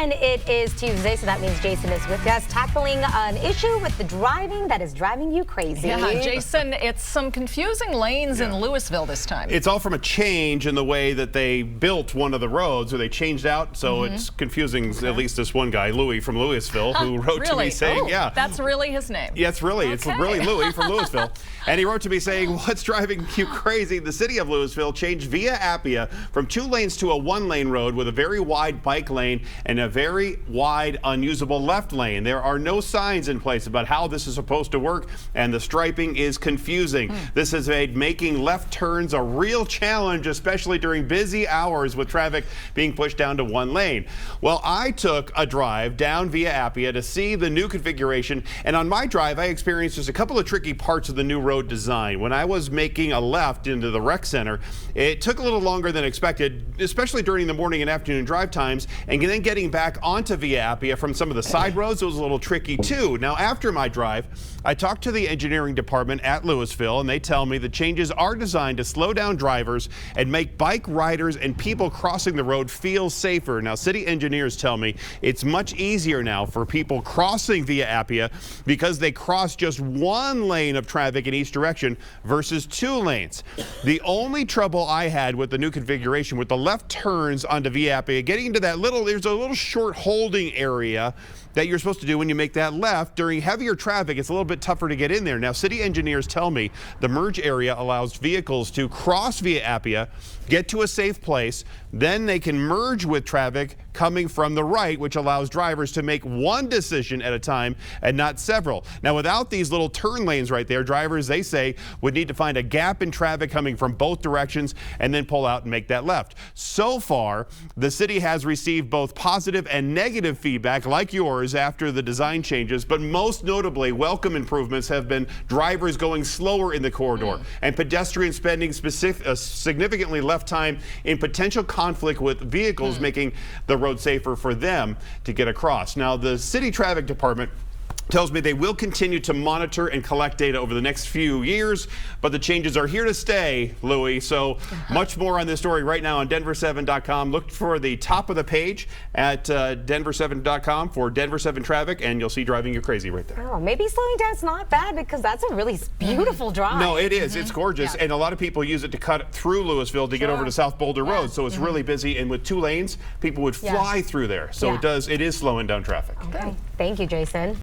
And it is Tuesday, so that means Jason is with us tackling an issue with the driving that is driving you crazy. Yeah, Jason, it's some confusing lanes in Louisville this time. It's all from a change in the way that they built one of the roads, or they changed out, so it's confusing. At least this one guy, Louie from Louisville, who wrote to me saying, that's really his name. Yeah, it's really Louie from Louisville. And he wrote to me saying, what's driving you crazy? The city of Louisville changed Via Appia from 2 lanes to a 1-lane road with a very wide bike lane and a very wide unusable left lane. There are no signs in place about how this is supposed to work, and the striping is confusing. This has made making left turns a real challenge, especially during busy hours with traffic being pushed down to 1 lane. Well, I took a drive down Via Appia to see the new configuration, and on my drive I experienced just a couple of tricky parts of the new road design. When I was making a left into the rec center, it took a little longer than expected, especially during the morning and afternoon drive times, and then getting back onto Via Appia from some of the side roads, it was a little tricky too. Now, after my drive, I talked to the engineering department at Louisville, and they tell me the changes are designed to slow down drivers and make bike riders and people crossing the road feel safer. Now, city engineers tell me it's much easier now for people crossing Via Appia because they cross just 1 lane of traffic in each direction versus 2 lanes. The only trouble I had with the new configuration with the left turns onto Via Appia, getting into that there's a little short holding area that you're supposed to do when you make that left. During heavier traffic, it's a little bit tougher to get in there. Now, city engineers tell me the merge area allows vehicles to cross Via Appia, get to a safe place, then they can merge with traffic coming from the right, which allows drivers to make 1 decision at a time and not several. Now, without these little turn lanes right there, drivers, they say, would need to find a gap in traffic coming from both directions and then pull out and make that left. So far, the city has received both positive and negative feedback like yours after the design changes, but most notably, welcome improvements have been drivers going slower in the corridor and pedestrians spending significantly less time in potential conflict with vehicles, making the road safer for them to get across. Now, the city traffic department tells me they will continue to monitor and collect data over the next few years, but the changes are here to stay, Louie. So much more on this story right now on Denver7.com. Look for the top of the page at Denver7.com for Denver 7 traffic, and you'll see driving you crazy right there. Oh, maybe slowing down's not bad because that's a really beautiful drive. No, it is. It's gorgeous, and a lot of people use it to cut through Louisville to get over to South Boulder Road. So it's really busy, and with 2 lanes, people would fly through there. So it is slowing down traffic. Okay. Thank you, Jason.